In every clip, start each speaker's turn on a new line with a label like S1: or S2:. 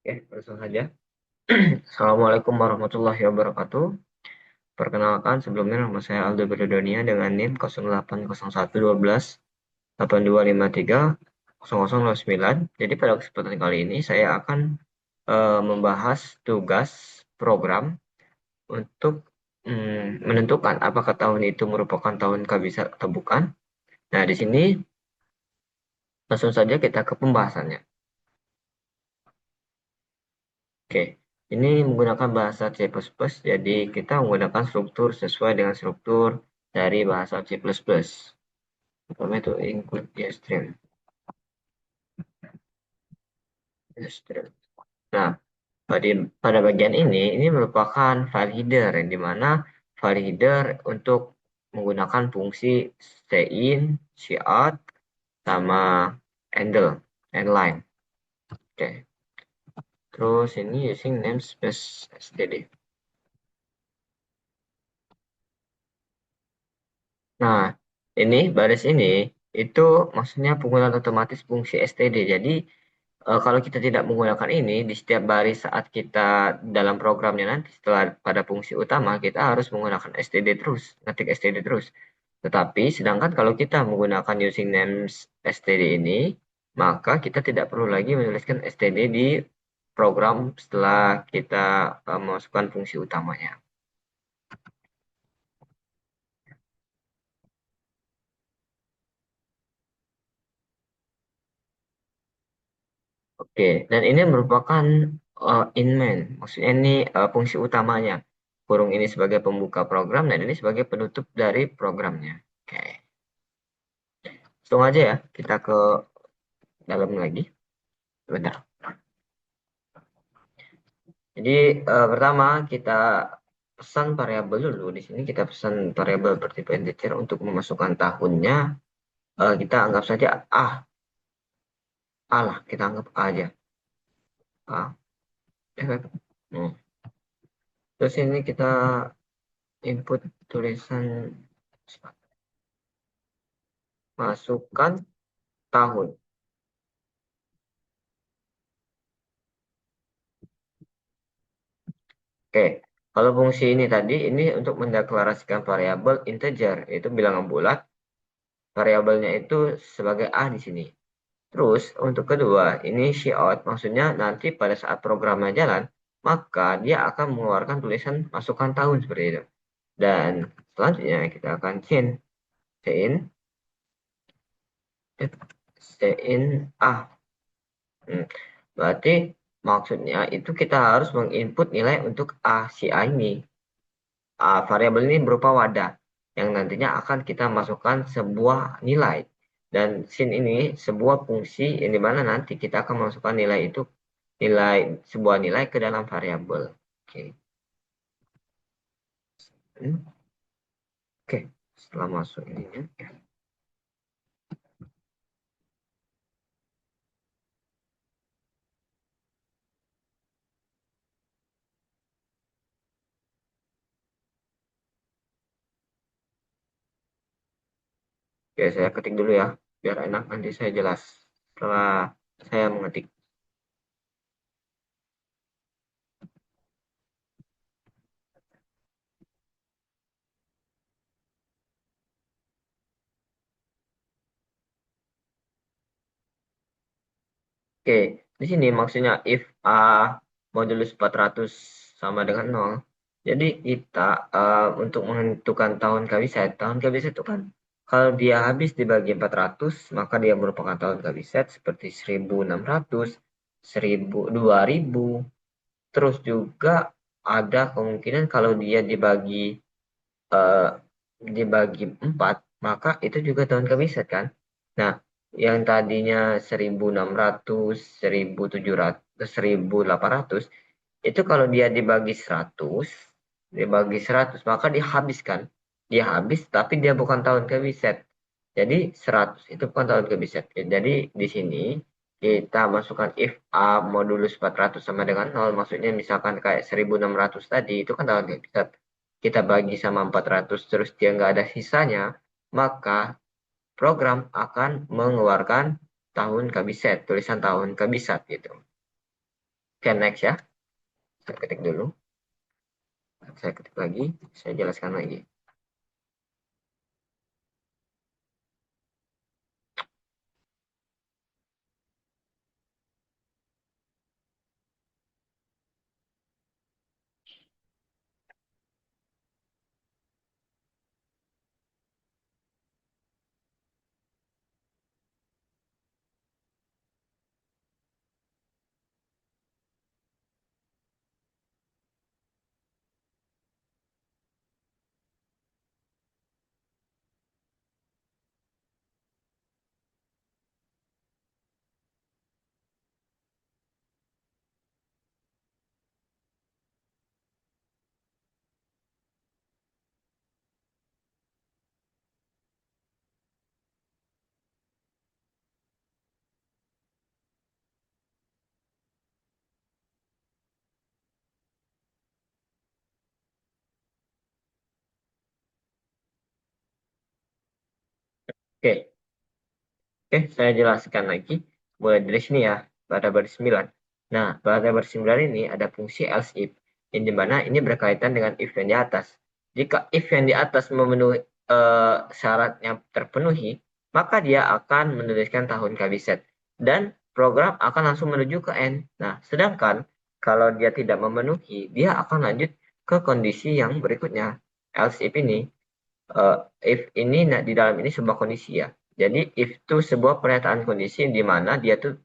S1: Oke, langsung saja. Assalamualaikum warahmatullahi wabarakatuh. Perkenalkan, sebelumnya nama saya Aldo Berdonia dengan NIM 08011282530009. Jadi pada kesempatan kali ini saya akan membahas tugas program untuk menentukan apakah tahun itu merupakan tahun kabisat atau bukan. Nah, di sini langsung saja kita ke pembahasannya. Oke, ini menggunakan bahasa C++, jadi kita menggunakan struktur sesuai dengan struktur dari bahasa C++. Pertama itu include string. Nah, pada bagian ini merupakan file header, yang dimana file header untuk menggunakan fungsi cin, cout, sama handle, line. Oke, terus ini using namespace std. Nah, ini baris ini itu maksudnya penggunaan otomatis fungsi std. Jadi kalau kita tidak menggunakan ini di setiap baris saat kita dalam programnya nanti setelah pada fungsi utama kita harus menggunakan std terus, ngetik std terus. Tetapi sedangkan kalau kita menggunakan using names std ini, maka kita tidak perlu lagi menuliskan std di program setelah kita memasukkan fungsi utamanya. Oke, dan ini merupakan in main, maksudnya ini fungsi utamanya. Kurung ini sebagai pembuka program dan ini sebagai penutup dari programnya. Oke, langsung aja ya, kita ke dalam lagi. Bentar. Jadi pertama kita pesan variabel dulu. Di sini kita pesan variabel bertipe integer untuk memasukkan tahunnya. Kita anggap saja A lah, kita anggap A aja. A. Hmm. Terus ini kita input tulisan masukkan tahun. Oke, kalau fungsi ini tadi, ini untuk mendeklarasikan variabel integer, itu bilangan bulat, variabelnya itu sebagai A di sini. Terus, untuk kedua, ini cout, maksudnya nanti pada saat programnya jalan, maka dia akan mengeluarkan tulisan masukkan tahun seperti itu. Dan selanjutnya kita akan cin A. Berarti maksudnya itu kita harus menginput nilai untuk si A ini. Variabel ini berupa wadah yang nantinya akan kita masukkan sebuah nilai. Dan sin ini sebuah fungsi yang dimana nanti kita akan masukkan nilai itu, sebuah nilai ke dalam variabel. Oke. Oke, setelah masuk ininya. Oke, saya ketik dulu ya, biar enak nanti saya jelas setelah saya mengetik. Oke, di sini maksudnya if A modulus 400 sama dengan 0. Jadi kita untuk menentukan tahun kabisat, itu kan kalau dia habis dibagi 400, maka dia merupakan tahun kabisat seperti 1600, 1000, 2000. Terus juga ada kemungkinan kalau dia eh, dibagi 4, maka itu juga tahun kabisat kan. Nah, yang tadinya 1600, 1700, 1800, itu kalau dia dibagi 100, maka dihabiskan. Dia habis, tapi dia bukan tahun kabisat. Jadi 100 itu bukan tahun kabisat. Jadi di sini kita masukkan if A modulus 400 sama dengan 0, maksudnya misalkan kayak 1600 tadi, itu kan tahun kabisat. Kita bagi sama 400, terus dia nggak ada sisanya, maka program akan mengeluarkan tahun kabisat, tulisan tahun kabisat gitu. Oke, next ya. Saya ketik dulu. Saya ketik lagi. Saya jelaskan lagi. Oke, Oke, saya jelaskan lagi. Mulai dari sini ya, pada baris 9. Nah, pada baris 9 ini ada fungsi else if, yang dimana ini berkaitan dengan if yang di atas. Jika if yang di atas memenuhi syaratnya terpenuhi, maka dia akan menuliskan tahun KBZ. Dan program akan langsung menuju ke end. Nah, sedangkan kalau dia tidak memenuhi, dia akan lanjut ke kondisi yang berikutnya. Else if ini if ini di dalam ini sebuah kondisi ya. Jadi if itu sebuah pernyataan kondisi di mana dia tuh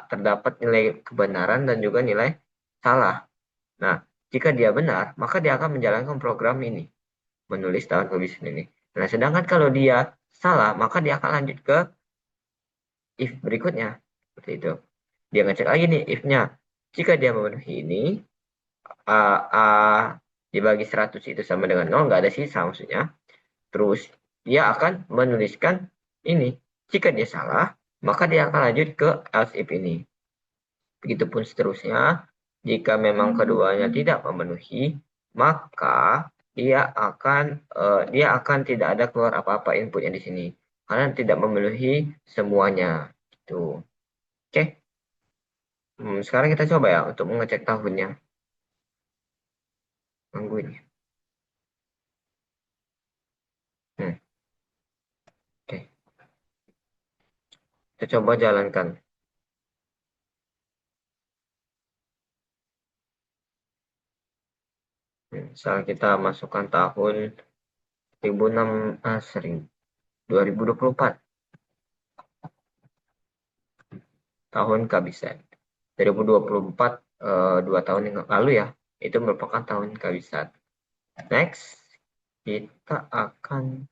S1: terdapat nilai kebenaran dan juga nilai salah. Nah, jika dia benar, maka dia akan menjalankan program ini, menulis tahun kebiasaan ini. Nah, sedangkan kalau dia salah, maka dia akan lanjut ke if berikutnya. Seperti itu. Dia ngecek lagi nih if-nya. Jika dia memenuhi ini, A dibagi 100 itu sama dengan 0, nggak ada sisa maksudnya. Terus dia akan menuliskan ini. Jika dia salah, maka dia akan lanjut ke else if ini. Begitupun seterusnya. Jika memang keduanya tidak memenuhi, maka dia akan tidak ada keluar apa-apa inputnya di sini karena tidak memenuhi semuanya. Itu. Oke. Sekarang kita coba ya untuk mengecek tahunnya. Tunggu ini. Hmm, Oke. Kita coba jalankan. Misal kita masukkan tahun 1006 2024 tahun kehabisan. 2024 2 tahun yang lalu ya, itu merupakan tahun kehabisan. Next, kita akan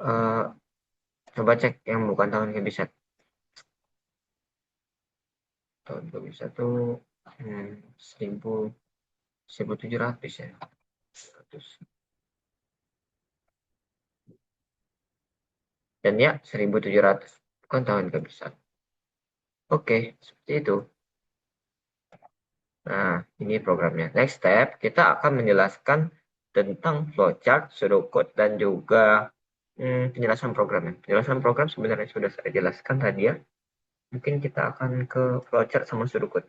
S1: uh, coba cek yang bukan tahun kehabisan. Tahun kehabisan itu 1700 ya. 100. Dan ya 1700 bukan tahun kehabisan. Oke, seperti itu. Nah, ini programnya. Next step, kita akan menjelaskan tentang flowchart, pseudocode, dan juga penjelasan programnya. Penjelasan program sebenarnya sudah saya jelaskan tadi ya. Mungkin kita akan ke flowchart sama pseudocode.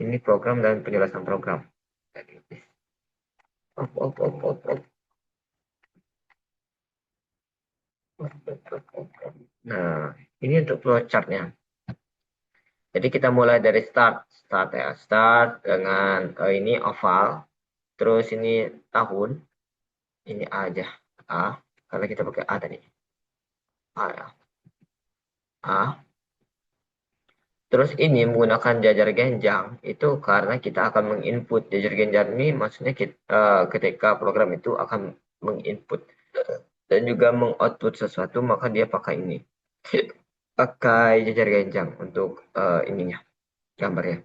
S1: Ini program dan penjelasan program. Nah, ini untuk flowchartnya. Jadi kita mulai dari start ya. Start dengan ini oval. Terus ini tahun. Ini A aja. A. Karena kita pakai A tadi. A ya. A. Terus ini menggunakan jajar genjang itu karena kita akan menginput jajar genjang ini maksudnya ketika program itu akan menginput dan juga mengoutput sesuatu maka dia pakai ini. Pakai jajar genjang untuk ininya gambarnya.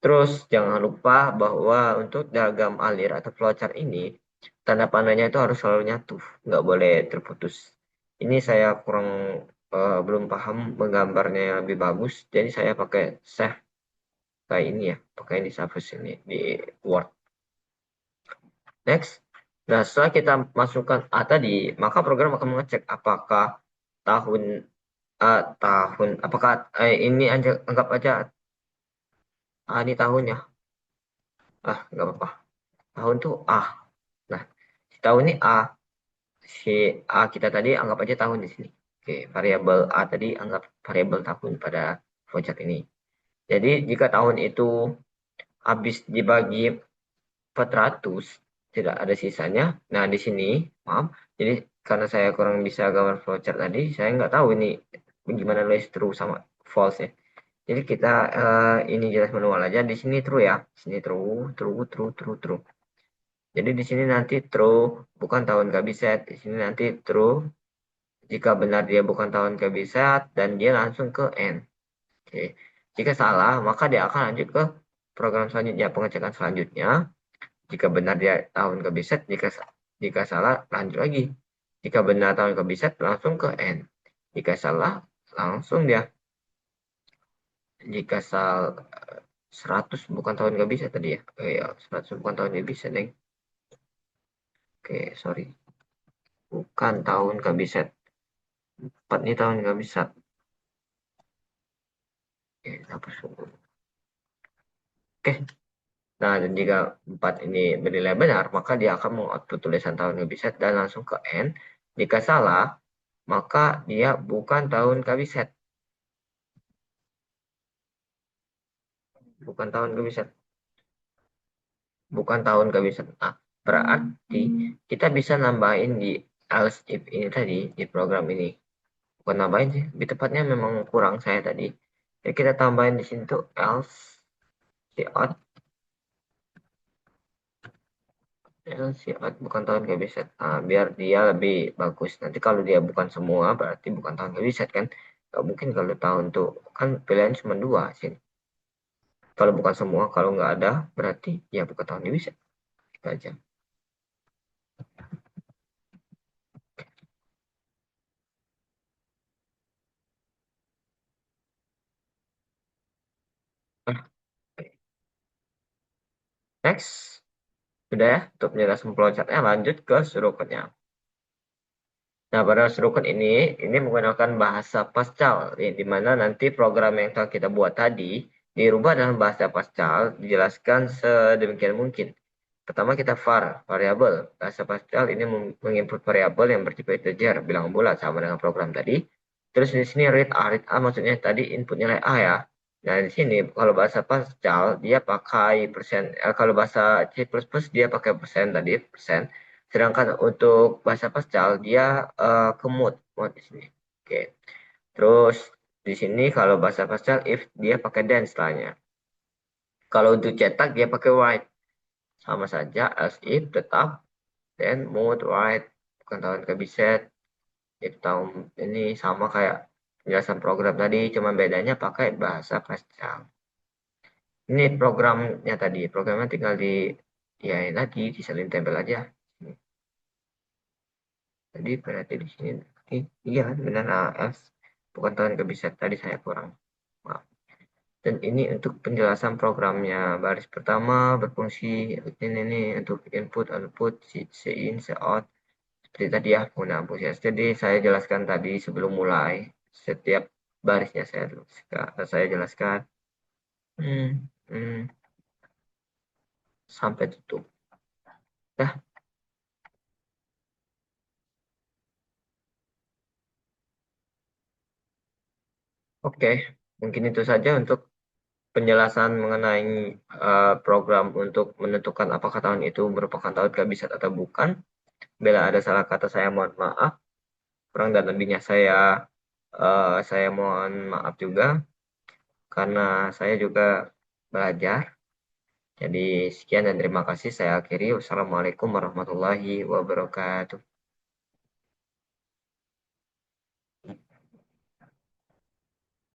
S1: Terus jangan lupa bahwa untuk diagram alir atau flowchart ini tanda panahnya itu harus selalu nyatu, nggak boleh terputus. Ini saya kurang belum paham menggambarnya yang lebih bagus, jadi saya pakai save kayak ini ya, pakai ini Surface ini di Word. Next. Nah, setelah kita masukkan A tadi, maka program akan mengecek apakah tahun apakah ini anggap aja ini tahunnya. Nggak apa-apa. Tahun tuh A. Nah, si tahun ini A. Si A kita tadi anggap aja tahun di sini. Oke, variabel A tadi anggap variabel tahun pada flowchart ini. Jadi jika tahun itu habis dibagi 400, tidak ada sisanya. Nah, di sini, maaf, jadi karena saya kurang bisa gambar flowchart tadi, saya nggak tahu ini gimana nulis true sama false ya. Jadi kita ini jelas manual aja. Di sini true ya. Di sini true, true, true, true, true. Jadi di sini nanti true bukan tahun kebiset. Di sini nanti true jika benar dia bukan tahun kebiset dan dia langsung ke end. Oke. Jika salah, maka dia akan lanjut ke program selanjutnya, pengecekan selanjutnya. Jika benar dia tahun kebiset, jika salah lanjut lagi. Jika benar tahun kebiset langsung ke end. Jika salah langsung dia. Jika 100 bukan tahun kebiset tadi ya. Ya, 100 bukan tahun kebiset, Neng. Oke, sorry. Bukan tahun kebiset. 4 ini tahun kebiset. Oke, hapus dulu. Oke. Nah, dan jika 4 ini bernilai benar, maka dia akan mengoutput tulisan tahun kebiset dan langsung ke end. Jika salah, maka dia bukan tahun kebiset. Bukan tahun kebiset. Bukan tahun kebiset. Nah, berarti kita bisa nambahin di else if ini tadi, di program ini. Bukan nambahin sih, lebih tepatnya memang kurang saya tadi. Jadi kita tambahin di sini tuh else out, else out bukan tahun kebiset. Nah, biar dia lebih bagus. Nanti kalau dia bukan semua, berarti bukan tahun kebiset kan. Gak mungkin kalau tahun tuh, kan pilihan cuma dua sih. Kalau bukan semua, kalau nggak ada, berarti ya bukan tahun kebiset. Itu aja. Nah, next. Sudah ya, untuk penjelasan flowchartnya lanjut ke strukturnya. Nah, pada struktur ini menggunakan bahasa Pascal, di mana nanti program yang telah kita buat tadi dirubah dalam bahasa Pascal, dijelaskan sedemikian mungkin. Pertama kita variabel. Bahasa Pascal ini menginput variabel yang bertipe integer, bilangan bulat sama dengan program tadi. Terus di sini read A maksudnya tadi input nilai A ya. Nah, di sini kalau bahasa Pascal dia pakai persen, kalau bahasa C++ dia pakai persen tadi, persen. Sedangkan untuk bahasa Pascal dia ke mode di sini. Oke. Terus di sini kalau bahasa Pascal if dia pakai then setelahnya. Kalau untuk cetak dia pakai write. Sama saja as if tetap then mode write bukan tahun kebiset. Itu tahun ini sama kayak penjelasan program tadi, cuma bedanya pakai bahasa Pascal. Ini programnya tadi, programnya tinggal di ya lagi disalin tempel aja. Jadi berarti di sini iya kan benar AS bukan tahun kebiset tadi saya kurang. Maaf. Dan ini untuk penjelasan programnya. Baris pertama berfungsi ini untuk input, output, in, out. Seperti tadi ya, penggunaan fungsi std saya jelaskan tadi sebelum mulai. Setiap barisnya saya jelaskan. Hmm, hmm, sampai tutup. Dah, oke. Mungkin itu saja untuk penjelasan mengenai program untuk menentukan apakah tahun itu merupakan tahun kehabisan atau bukan. Bila ada salah kata saya mohon maaf. Kurang dan lebihnya saya mohon maaf juga karena saya juga belajar. Jadi sekian dan terima kasih saya akhiri. Wassalamualaikum warahmatullahi wabarakatuh.